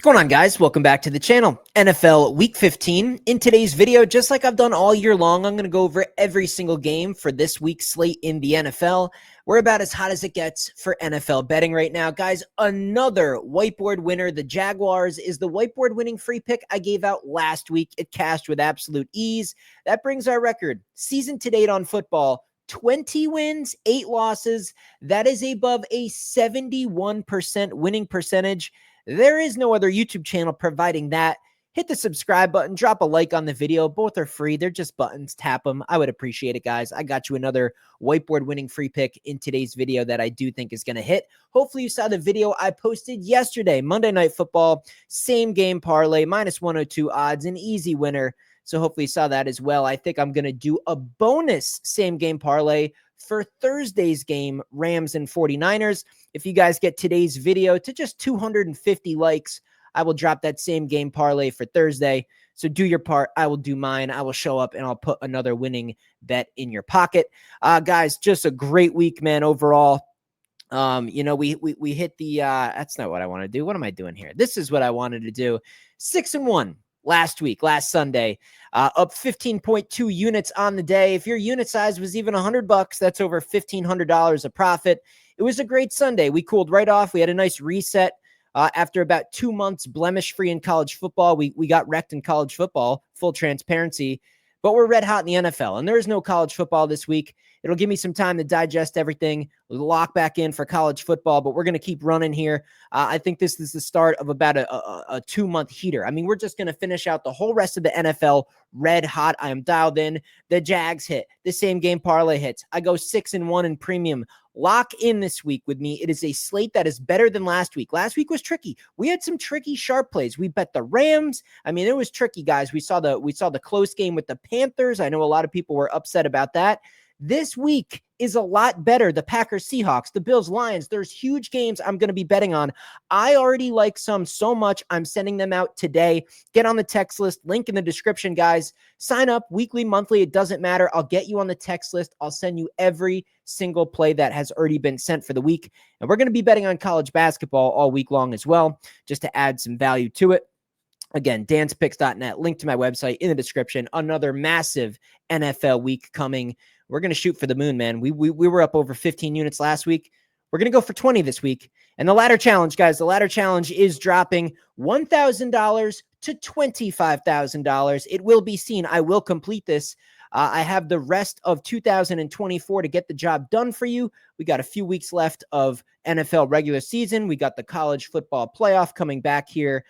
going on, guys? Welcome back to the channel. NFL Week 15. In today's video, just like I've done all year long, I'm going to go over every single game for this week's slate in the NFL. We're about as hot as it gets for NFL betting right now. Guys, another Whiteboard winner. The Jaguars is the Whiteboard winning free pick I gave out last week. It cashed with absolute ease. That brings our record, season to date on football, 20 wins, 8 losses. That is above a 71% winning percentage. There is no other YouTube channel providing that. Hit the subscribe button, drop a like on the video. Both are free. They're just buttons. Tap them. I would appreciate it, guys. I got you another Whiteboard winning free pick in today's video that I do think is going to hit. Hopefully you saw the video I posted yesterday, Monday Night Football, same game parlay, minus 102 odds, an easy winner. So hopefully you saw that as well. I think I'm going to do a bonus same game parlay for Thursday's game, Rams and 49ers. If you guys get today's video to just 250 likes, I will drop that same game parlay for Thursday. So do your part. I will do mine. I will show up and I'll put another winning bet in your pocket. Guys, just a great week, man, overall. We hit the, that's not what I want to do. What am I doing here? This is what I wanted to do. 6-1. Last Sunday, up 15.2 units on the day. If your unit size was even $100, that's over $1,500 of profit. It was a great Sunday. We cooled right off. We had a nice reset after about 2 months blemish-free in college football. We got wrecked in college football, full transparency, but we're red hot in the NFL, and there is no college football this week. It'll give me some time to digest everything, lock back in for college football, but we're going to keep running here. I think this is the start of about a 2-month heater. I mean, we're just going to finish out the whole rest of the NFL red hot. I am dialed in. The Jags hit. The same game parlay hits. I go 6-1 in premium. Lock in this week with me. It is a slate that is better than last week. Last week was tricky. We had some tricky sharp plays. We bet the Rams. I mean, it was tricky, guys. We saw the close game with the Panthers. I know a lot of people were upset about that. This week is a lot better. The Packers, Seahawks, the Bills, Lions. There's huge games I'm going to be betting on. I already like some so much. I'm sending them out today. Get on the text list. Link in the description, guys. Sign up weekly, monthly. It doesn't matter. I'll get you on the text list. I'll send you every single play that has already been sent for the week. And we're going to be betting on college basketball all week long as well, just to add some value to it. Again, danspicks.net, link to my website in the description. Another massive NFL week coming. We're going to shoot for the moon, man. We were up over 15 units last week. We're going to go for 20 this week. And the ladder challenge, guys, the ladder challenge is dropping $1,000 to $25,000. It will be seen. I will complete this. I have the rest of 2024 to get the job done for you. We got a few weeks left of NFL regular season. We got the college football playoff coming back here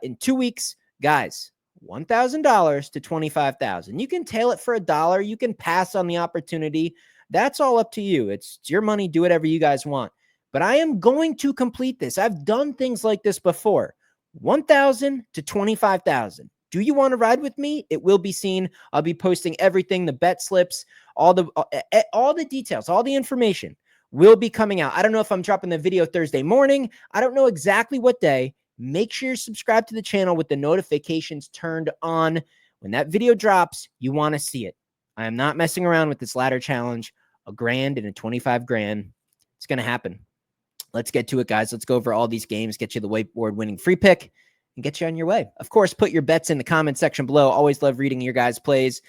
in 2 weeks. Guys, $1,000 to $25,000. You can tail it for $1. You can pass on the opportunity. That's all up to you. It's your money. Do whatever you guys want. But I am going to complete this. I've done things like this before. $1,000 to $25,000. Do you want to ride with me? It will be seen. I'll be posting everything, the bet slips, all the details, all the information will be coming out. I don't know if I'm dropping the video Thursday morning. I don't know exactly what day. Make sure you're subscribed to the channel with the notifications turned on. When that video drops, you want to see it. I am not messing around with this ladder challenge. $1,000 and a $25,000. It's going to happen. Let's get to it, guys. Let's go over all these games, get you the Whiteboard winning free pick, and get you on your way. Of course, put your bets in the comment section below. Always love reading your guys' plays.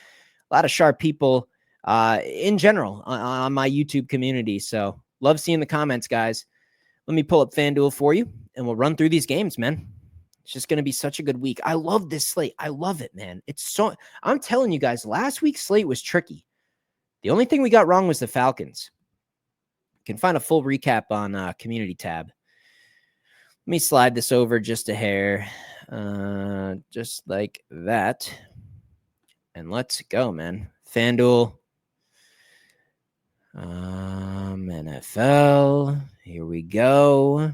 A lot of sharp people in general on my YouTube community. So love seeing the comments, guys. Let me pull up FanDuel for you, and we'll run through these games, man. It's just going to be such a good week. I love this slate. I love it, man. I'm telling you guys, last week's slate was tricky. The only thing we got wrong was the Falcons. You can find a full recap on community tab. Let me slide this over just a hair, just like that. And let's go, man. FanDuel. NFL. Here we go.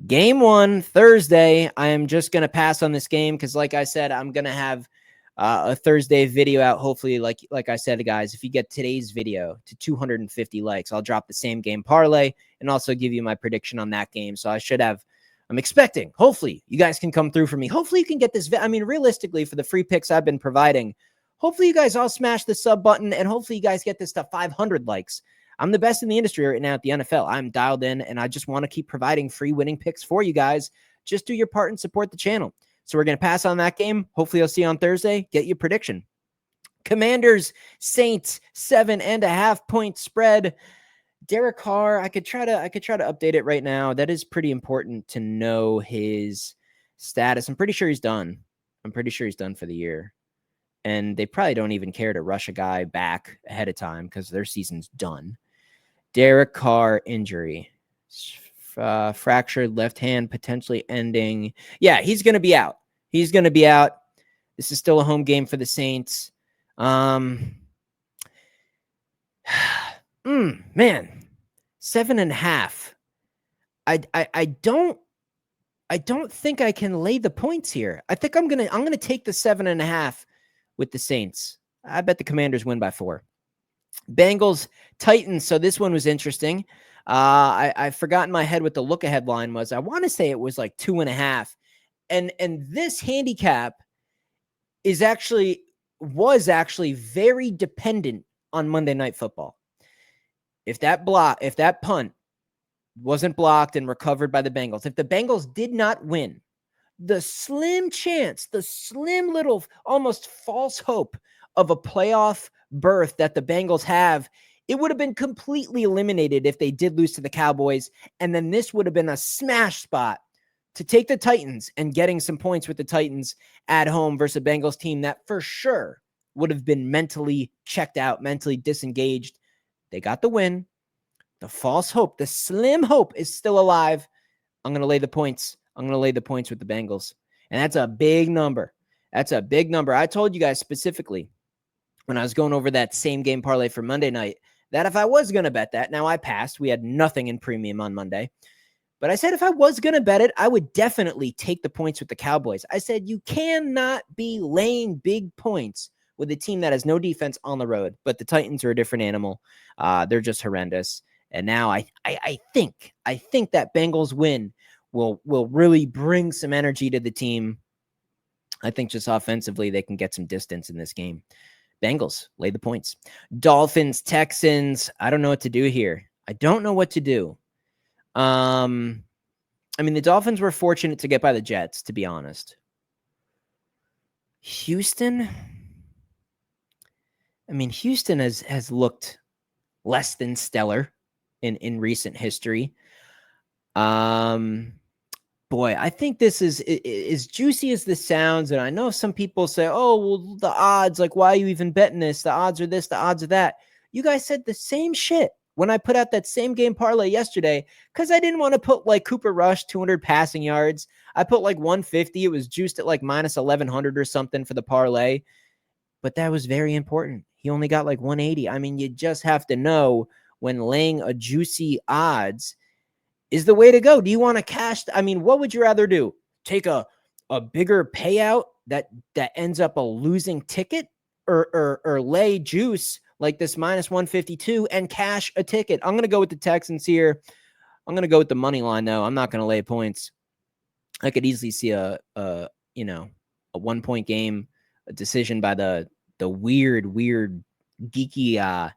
Game 1, Thursday. I am just going to pass on this game because, like I said, I'm going to have a Thursday video out. Hopefully, like I said, guys, if you get today's video to 250 likes, I'll drop the same game parlay and also give you my prediction on that game. So I'm expecting, hopefully, you guys can come through for me. Hopefully, you can get this. I mean, realistically, for the free picks I've been providing, hopefully, you guys all smash the sub button and hopefully, you guys get this to 500 likes. I'm the best in the industry right now at the NFL. I'm dialed in, and I just want to keep providing free winning picks for you guys. just do your part and support the channel. So we're going to pass on that game. Hopefully I'll see you on Thursday. Get your prediction. Commanders, Saints, 7.5 point spread. Derek Carr, I could try to update it right now. That is pretty important to know his status. I'm pretty sure he's done. I'm pretty sure he's done for the year. And they probably don't even care to rush a guy back ahead of time because their season's done. Derek Carr injury. Fractured left hand, potentially ending. Yeah, he's going to be out. He's going to be out. This is still a home game for the Saints. Man, 7.5. I don't think I can lay the points here. I think I'm gonna take the 7.5 with the Saints. I bet the Commanders win by 4. Bengals, Titans. So this one was interesting. I forgot in my head what the look ahead line was. I want to say it was like 2.5. And this handicap was actually very dependent on Monday Night Football. If that punt wasn't blocked and recovered by the Bengals, if the Bengals did not win, the slim chance, the slim little almost false hope of a playoff berth that the Bengals have, it would have been completely eliminated if they did lose to the Cowboys. And then this would have been a smash spot to take the Titans and getting some points with the Titans at home versus a Bengals team that for sure would have been mentally checked out, mentally disengaged. They got the win. The false hope, the slim hope is still alive. I'm going to lay the points. I'm going to lay the points with the Bengals. And that's a big number. That's a big number. I told you guys specifically when I was going over that same game parlay for Monday night that if I was going to bet that, now I passed. We had nothing in premium on Monday. But I said if I was going to bet it, I would definitely take the points with the Cowboys. I said you cannot be laying big points with a team that has no defense on the road. But the Titans are a different animal. They're just horrendous. And now I think that Bengals win will really bring some energy to the team. I think just offensively they can get some distance in this game. Bengals, lay the points. Dolphins, Texans. I don't know what to do here. I don't know what to do. I mean, the Dolphins were fortunate to get by the Jets, to be honest. Houston. I mean, Houston has looked less than stellar in recent history. Boy, I think this is as juicy as this sounds. And I know some people say, oh, well, the odds, like, why are you even betting this? The odds are this, the odds are that. You guys said the same shit when I put out that same game parlay yesterday, because I didn't want to put like Cooper Rush, 200 passing yards. I put like 150. It was juiced at like minus 1,100 or something for the parlay. But that was very important. He only got like 180. I mean, you just have to know when laying a juicy odds is the way to go. Do you want to cash? I mean, what would you rather do? Take a bigger payout that ends up a losing ticket, or lay juice like this minus 152 and cash a ticket? I'm going to go with the Texans here. I'm going to go with the money line though. I'm not going to lay points. I could easily see a 1-point game, a decision by the weird geeky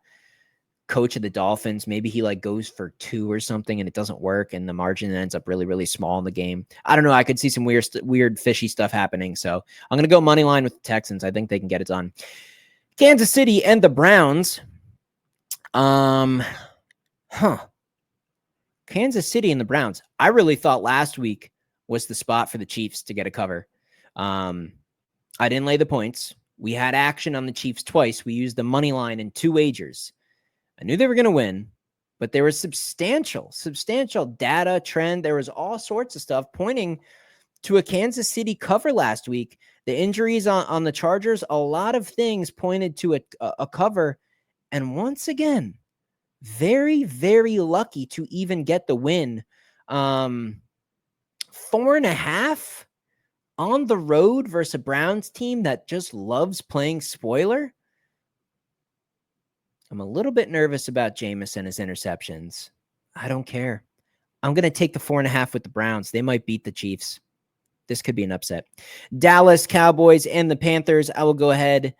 coach of the Dolphins. Maybe he like goes for 2 or something and it doesn't work and the margin ends up really, really small in the game. I don't know. I could see some weird fishy stuff happening. So I'm going to go money line with the Texans. I think they can get it done. Kansas City and the Browns. Kansas City and the Browns. I really thought last week was the spot for the Chiefs to get a cover. I didn't lay the points. We had action on the Chiefs twice. We used the money line in 2 wagers. I knew they were going to win, but there was substantial data, trend. There was all sorts of stuff pointing to a Kansas City cover last week. The injuries on the Chargers, a lot of things pointed to a cover. And once again, very, very lucky to even get the win. 4.5 on the road versus a Browns team that just loves playing spoiler. I'm a little bit nervous about Jameis and his interceptions. I don't care. I'm going to take the 4.5 with the Browns. They might beat the Chiefs. This could be an upset. Dallas Cowboys and the Panthers. I will go ahead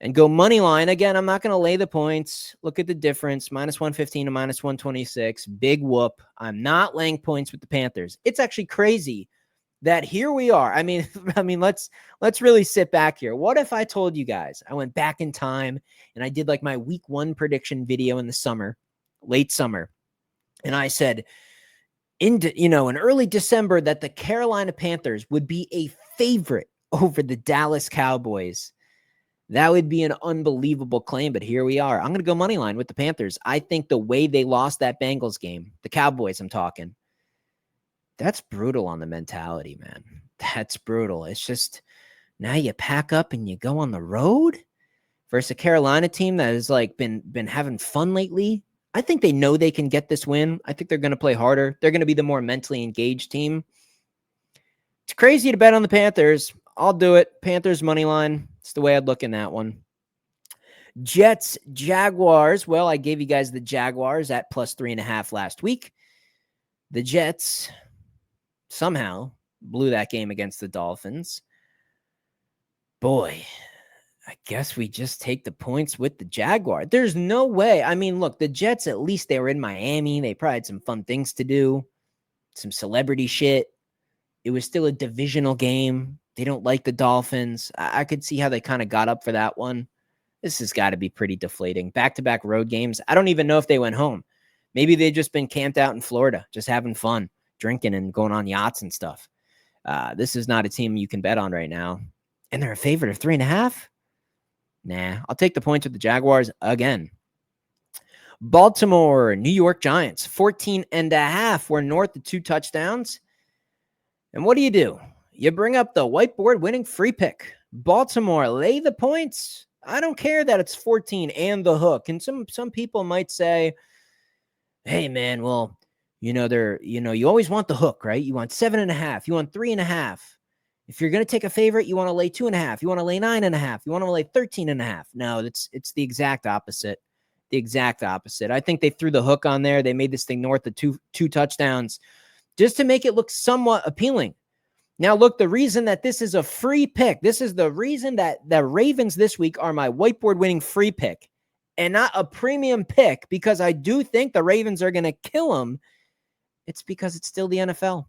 and go money line. Again, I'm not going to lay the points. Look at the difference. Minus 115 to minus 126. Big whoop. I'm not laying points with the Panthers. It's actually crazy that here we are. I mean, let's really sit back here. What if I told you guys I went back in time and I did like my week 1 prediction video in the summer, late summer, and I said in early December that the Carolina Panthers would be a favorite over the Dallas Cowboys? That would be an unbelievable claim, but here we are. I'm going to go money line with the Panthers. I think the way they lost that Bengals game, the Cowboys I'm talking, that's brutal on the mentality, man. That's brutal. It's just now you pack up and you go on the road versus a Carolina team that has like been having fun lately. I think they know they can get this win. I think they're going to play harder. They're going to be the more mentally engaged team. It's crazy to bet on the Panthers. I'll do it. Panthers money line. It's the way I'd look in that one. Jets, Jaguars. Well, I gave you guys the Jaguars at plus 3.5 last week. The Jets somehow blew that game against the Dolphins. Boy, I guess we just take the points with the Jaguar. There's no way. I mean, look, the Jets, at least they were in Miami. They probably had some fun things to do, some celebrity shit. It was still a divisional game. They don't like the Dolphins. I could see how they kind of got up for that one. This has got to be pretty deflating. Back-to-back road games. I don't even know if they went home. Maybe they've just been camped out in Florida, just having fun, drinking and going on yachts and stuff. This is not a team you can bet on right now. And they're a favorite of 3.5? Nah, I'll take the points with the Jaguars again. Baltimore, New York Giants, 14.5. We're north of 2 touchdowns. And what do? You bring up the whiteboard winning free pick. Baltimore, lay the points. I don't care that it's 14 and the hook. And some people might say, hey, man, well, you always want the hook, right? You want 7.5. You want 3.5. If you're going to take a favorite, you want to lay 2.5. You want to lay 9.5. You want to lay 13.5. No, it's the exact opposite. The exact opposite. I think they threw the hook on there. They made this thing north of two touchdowns just to make it look somewhat appealing. Now, look, the reason that this is a free pick, this is the reason that the Ravens this week are my whiteboard winning free pick and not a premium pick, because I do think the Ravens are going to kill them. It's because it's still the NFL.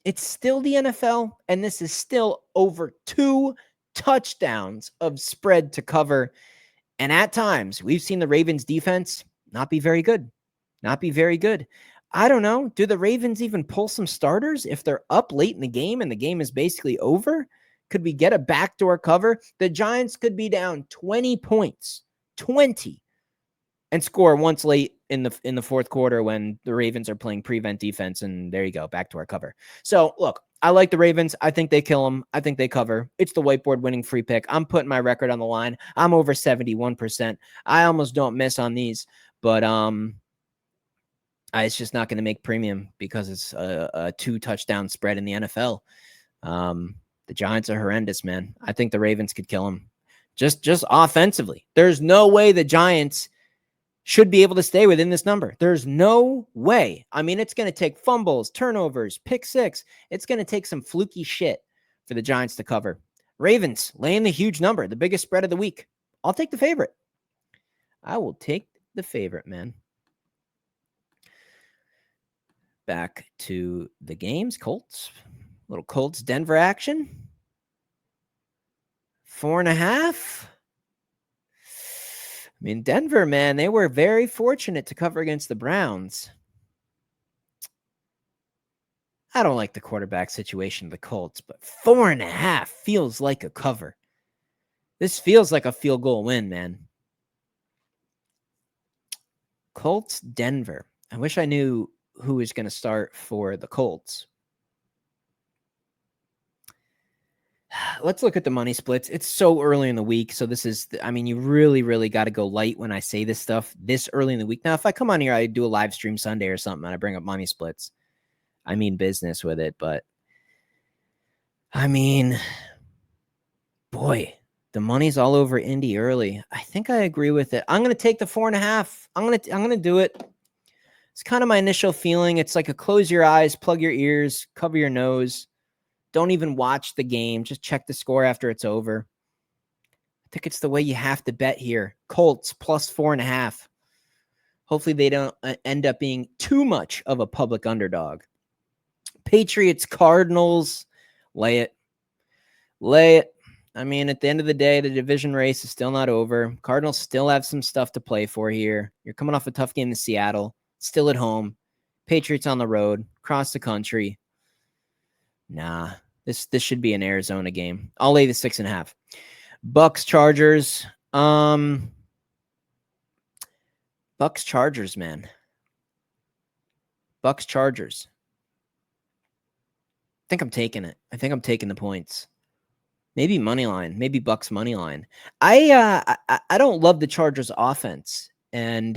It's still the NFL, and this is still over 2 touchdowns of spread to cover. And at times, we've seen the Ravens defense not be very good. Not be very good. I don't know. Do the Ravens even pull some starters if they're up late in the game and the game is basically over? Could we get a backdoor cover? The Giants could be down 20 points, 20, and score once late in the fourth quarter when the Ravens are playing prevent defense, and there you go, backdoor cover. So, look, I like the Ravens. I think they kill them. I think they cover. It's the whiteboard winning free pick. I'm putting my record on the line. I'm over 71%. I almost don't miss on these, but it's just not going to make premium because it's a 2 touchdown spread in the NFL. The Giants are horrendous, man. I think the Ravens could kill them. Just offensively. There's no way the Giants should be able to stay within this number. There's no way. I mean, it's going to take fumbles, turnovers, pick six. It's going to take some fluky shit for the Giants to cover. Ravens laying the huge number, the biggest spread of the week. I'll take the favorite. I will take the favorite, man. Back to the games. Colts. Little Colts Denver action. 4.5. I mean, Denver, man, they were very fortunate to cover against the Browns. I don't like the quarterback situation of the Colts, but 4.5 feels like a cover. This feels like a field goal win, man. Colts, Denver. I wish I knew who is going to start for the Colts. Let's look at the money splits. It's so early in the week. So this is, I mean, you really, really got to go light when I say this stuff this early in the week. Now, if I come on here, I do a live stream Sunday or something and I bring up money splits, I mean business with it. But I mean, boy, the money's all over Indy early. I think I agree with it. I'm going to take the 4.5. I'm going to do it. It's kind of my initial feeling. It's like a close your eyes, plug your ears, cover your nose. Don't even watch the game. Just check the score after it's over. I think it's the way you have to bet here. Colts plus 4.5. Hopefully they don't end up being too much of a public underdog. Patriots, Cardinals. Lay it. Lay it. I mean, at the end of the day, the division race is still not over. Cardinals still have some stuff to play for here. You're coming off a tough game in Seattle, still at home. Patriots on the road, across the country. Nah, this should be an Arizona game. I'll lay the 6.5. Bucks Chargers. Bucks Chargers, man. Bucks Chargers. I think I'm taking it. I think I'm taking the points. Maybe money line. Maybe Bucks money line. I don't love the Chargers offense, and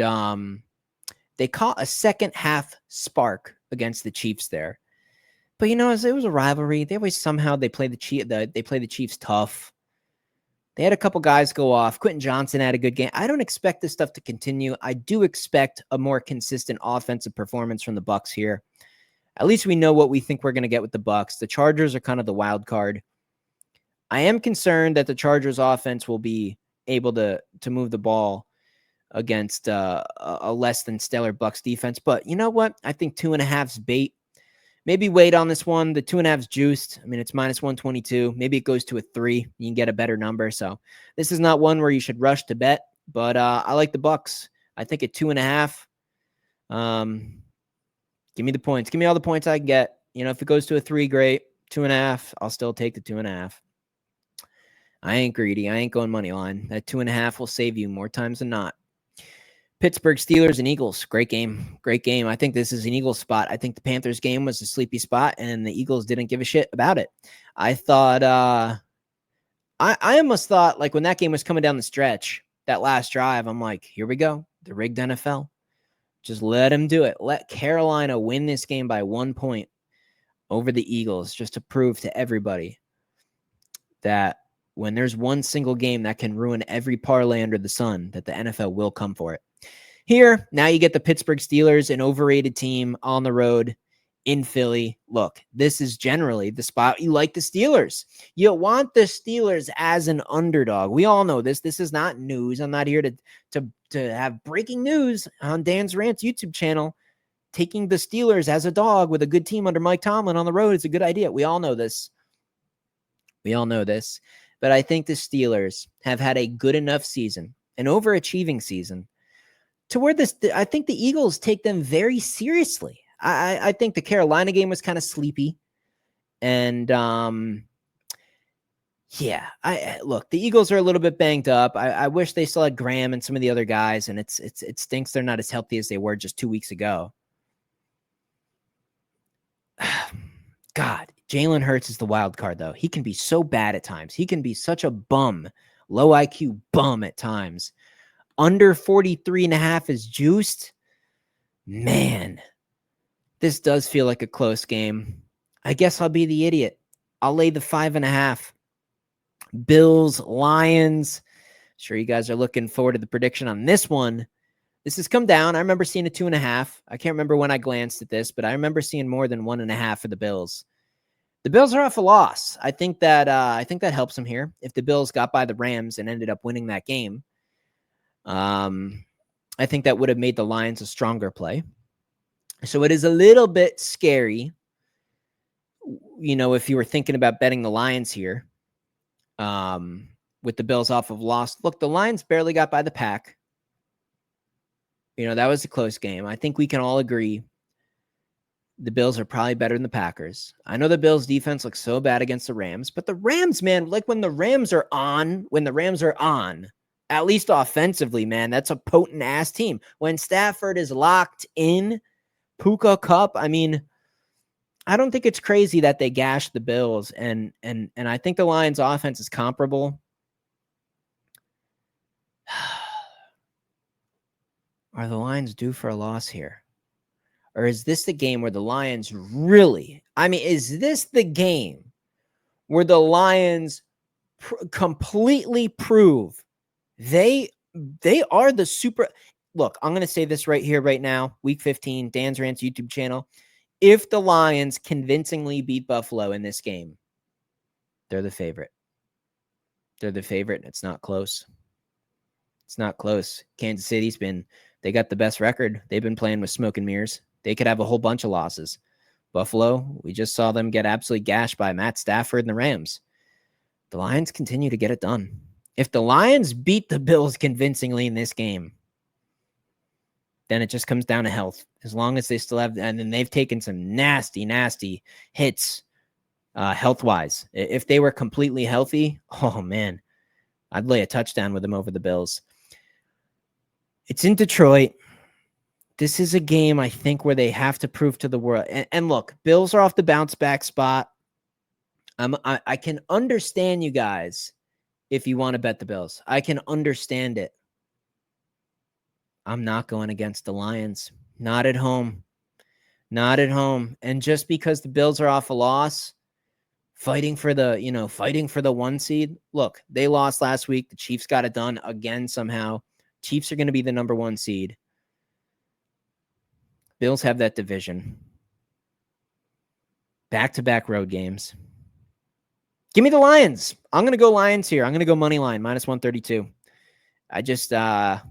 they caught a second half spark against the Chiefs there. But it was a rivalry. They always somehow they play the Chiefs tough. They had a couple guys go off. Quentin Johnson had a good game. I don't expect this stuff to continue. I do expect a more consistent offensive performance from the Bucks here. At least we know what we think we're going to get with the Bucks. The Chargers are kind of the wild card. I am concerned that the Chargers offense will be able to move the ball against a less than stellar Bucks defense. But you know what? I think 2.5's bait. Maybe wait on this one. The 2.5's juiced. I mean, it's -122. Maybe it goes to a 3. You can get a better number. So this is not one where you should rush to bet, but I like the Bucks. I think at 2.5. Give me the points. Give me all the points I can get. If it goes to a 3, great. 2.5, I'll still take the 2.5. I ain't greedy. I ain't going money line. That 2.5 will save you more times than not. Pittsburgh Steelers and Eagles. Great game. Great game. I think this is an Eagles spot. I think the Panthers game was a sleepy spot, and the Eagles didn't give a shit about it. I thought, I almost thought, like, when that game was coming down the stretch, that last drive, I'm like, here we go. The rigged NFL. Just let them do it. Let Carolina win this game by 1 point over the Eagles, just to prove to everybody that when there's one single game that can ruin every parlay under the sun, that the NFL will come for it. Here, now you get the Pittsburgh Steelers, an overrated team on the road in Philly. Look, this is generally the spot you like the Steelers. You want the Steelers as an underdog. We all know this. This is not news. I'm not here to have breaking news on Dan's Rants YouTube channel. Taking the Steelers as a dog with a good team under Mike Tomlin on the road is a good idea. We all know this. But I think the Steelers have had a good enough season, an overachieving season, to where I think the Eagles take them very seriously. I think the Carolina game was kind of sleepy. And look, the Eagles are a little bit banged up. I wish they still had Graham and some of the other guys, and it stinks they're not as healthy as they were just 2 weeks ago. God, Jalen Hurts is the wild card, though. He can be so bad at times. He can be such a bum, low IQ bum at times. Under 43.5 is juiced. Man, this does feel like a close game. I guess I'll be the idiot. I'll lay the 5.5. Bills, Lions. Sure, you guys are looking forward to the prediction on this one. This has come down. I remember seeing a 2.5. I can't remember when I glanced at this, but I remember seeing more than 1.5 for the Bills. The Bills are off a loss. I think that helps them here. If the Bills got by the Rams and ended up winning that game, I think that would have made the Lions a stronger play. So it is a little bit scary, if you were thinking about betting the Lions here, with the Bills off of loss. Look, the Lions barely got by the Pack. That was a close game. I think we can all agree the Bills are probably better than the Packers. I know the Bills defense looks so bad against the Rams, but the Rams, man, like when the Rams are on, at least offensively, man, that's a potent ass team. When Stafford is locked in, Puka Cup, I mean, I don't think it's crazy that they gashed the Bills, and I think the Lions offense is comparable. Are the Lions due for a loss here? Or is this the game where the Lions really, is this the game where the Lions completely prove they are the super... Look, I'm going to say this right here, right now, week 15, Dan's Rants YouTube channel. If the Lions convincingly beat Buffalo in this game, they're the favorite. They're the favorite, and it's not close. It's not close. Kansas City's they got the best record. They've been playing with smoke and mirrors. They could have a whole bunch of losses. Buffalo, we just saw them get absolutely gashed by Matt Stafford and the Rams. The Lions continue to get it done. If the Lions beat the Bills convincingly in this game, then it just comes down to health. As long as they still have, and then they've taken some nasty, nasty hits health-wise. If they were completely healthy, oh man, I'd lay a touchdown with them over the Bills. It's in Detroit. This is a game, I think, where they have to prove to the world. And look, Bills are off the bounce back spot. I can understand you guys if you want to bet the Bills. I can understand it. I'm not going against the Lions. Not at home. Not at home. And just because the Bills are off a loss, fighting for the 1 seed. Look, they lost last week. The Chiefs got it done again somehow. Chiefs are going to be the number 1 seed. Bills have that division. Back-to-back road games. Give me the Lions. I'm going to go Lions here. I'm going to go money line, -132. I just, I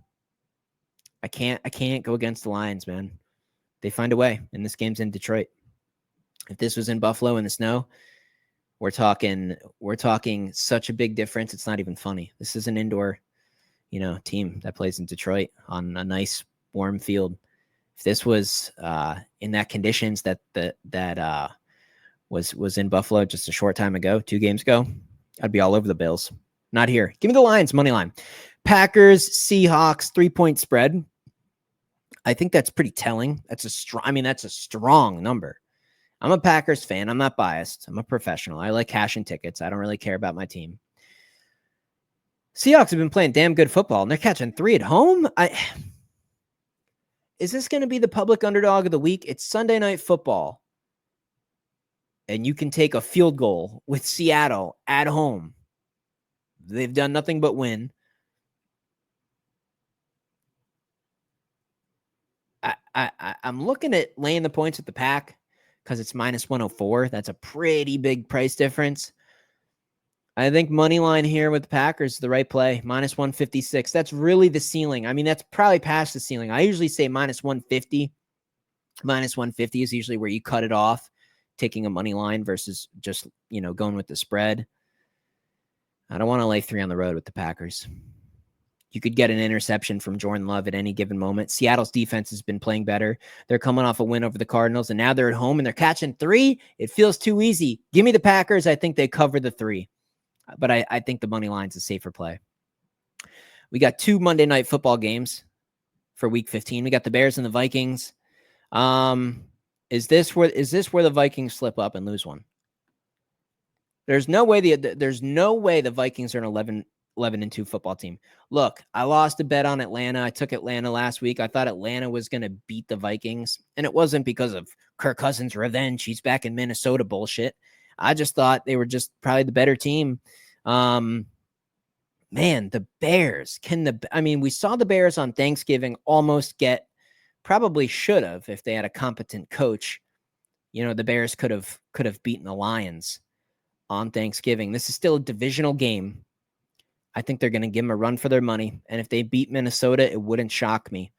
can't go against the Lions, man. They find a way, and this game's in Detroit. If this was in Buffalo in the snow, we're talking such a big difference. It's not even funny. This is an indoor, team that plays in Detroit on a nice warm field. If this was in that conditions that was in Buffalo just a short time ago, 2 games ago, I'd be all over the Bills. Not here. Give me the Lions money line. Packers, Seahawks, 3-point spread. I think that's pretty telling. That's a strong number. I'm a Packers fan. I'm not biased. I'm a professional. I like cashing tickets. I don't really care about my team. Seahawks have been playing damn good football, and they're catching 3 at home. Is this going to be the public underdog of the week? It's Sunday Night Football, and you can take a field goal with Seattle at home. They've done nothing but win. I'm looking at laying the points with the Pack because it's -104. That's a pretty big price difference. I think money line here with the Packers is the right play. -156. That's really the ceiling. I mean, that's probably past the ceiling. I usually say -150. -150 is usually where you cut it off, taking a money line versus just, going with the spread. I don't want to lay 3 on the road with the Packers. You could get an interception from Jordan Love at any given moment. Seattle's defense has been playing better. They're coming off a win over the Cardinals, and now they're at home and they're catching 3. It feels too easy. Give me the Packers. I think they cover the 3. But I think the money line's a safer play. We got 2 Monday Night Football games for Week 15. We got the Bears and the Vikings. Is this where the Vikings slip up and lose one? There's no way the Vikings are an 11-2 football team. Look, I lost a bet on Atlanta. I took Atlanta last week. I thought Atlanta was going to beat the Vikings, and it wasn't because of Kirk Cousins' revenge. He's back in Minnesota bullshit. I just thought they were just probably the better team. Man, the Bears. We saw the Bears on Thanksgiving almost probably should have if they had a competent coach. The Bears could have beaten the Lions on Thanksgiving. This is still a divisional game. I think they're going to give them a run for their money. And if they beat Minnesota, it wouldn't shock me.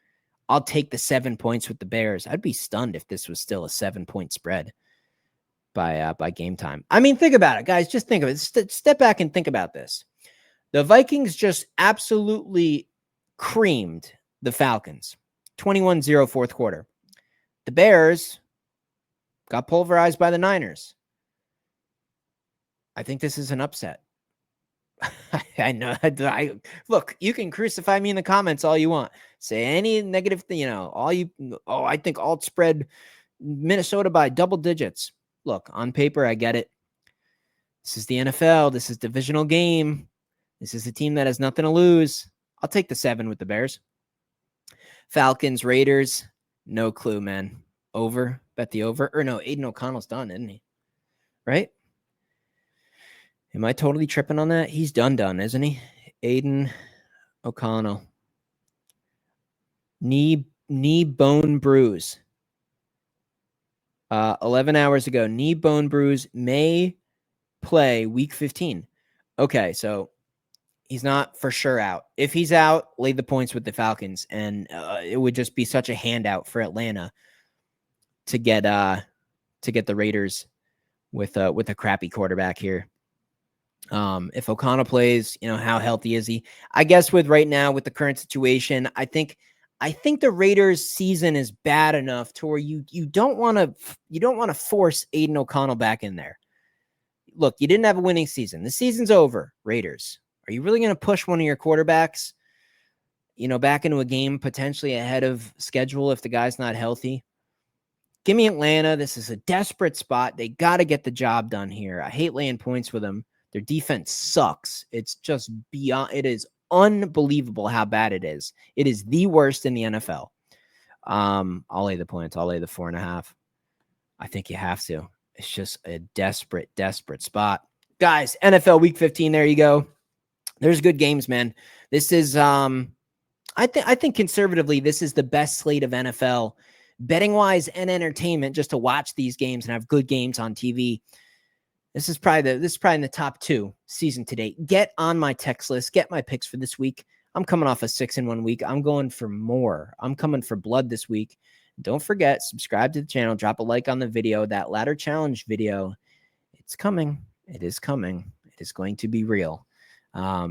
I'll take the 7 points with the Bears. I'd be stunned if this was still a 7-point spread by game time. I mean, think about it, guys. Just think of it. Step back and think about this. The Vikings just absolutely creamed the Falcons. 21-0 fourth quarter. The Bears got pulverized by the Niners. I think this is an upset. I know. Look, you can crucify me in the comments all you want. Say any negative thing, I think alt spread Minnesota by double digits. Look, on paper, I get it. This is the NFL. This is divisional game. This is a team that has nothing to lose. I'll take the 7 with the Bears. Falcons, Raiders, no clue, man. Over. Bet the over. Or no, Aiden O'Connell's done, isn't he? Right? Am I totally tripping on that? He's done, isn't he? Aiden O'Connell. Knee bone bruise. 11 hours ago, knee bone bruise, may play week 15. Okay, so he's not for sure out. If he's out, lay the points with the Falcons, and it would just be such a handout for Atlanta to get to get the Raiders with a crappy quarterback here. If O'Connell plays, how healthy is he? I guess with right now with the current situation, I think the Raiders season is bad enough to where you don't want to force Aiden O'Connell back in there. Look, you didn't have a winning season. The season's over, Raiders. Are you really going to push one of your quarterbacks, back into a game potentially ahead of schedule if the guy's not healthy? Give me Atlanta. This is a desperate spot. They got to get the job done here. I hate laying points with them. Their defense sucks. It's just beyond. It is unbelievable how bad it is. It is the worst in the NFL. I'll lay the points. I'll lay the 4.5. I think you have to. It's just a desperate spot. Guys, NFL Week 15, there you go. There's good games, man. This is, I think conservatively, this is the best slate of NFL, betting-wise and entertainment, just to watch these games and have good games on TV. This is probably in the top 2 season to date. Get on my text list. Get my picks for this week. I'm coming off a 6-1 week. I'm going for more. I'm coming for blood this week. Don't forget, subscribe to the channel. Drop a like on the video. That ladder challenge video, it's coming. It is coming. It is going to be real. I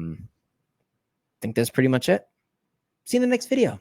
think that's pretty much it. See you in the next video.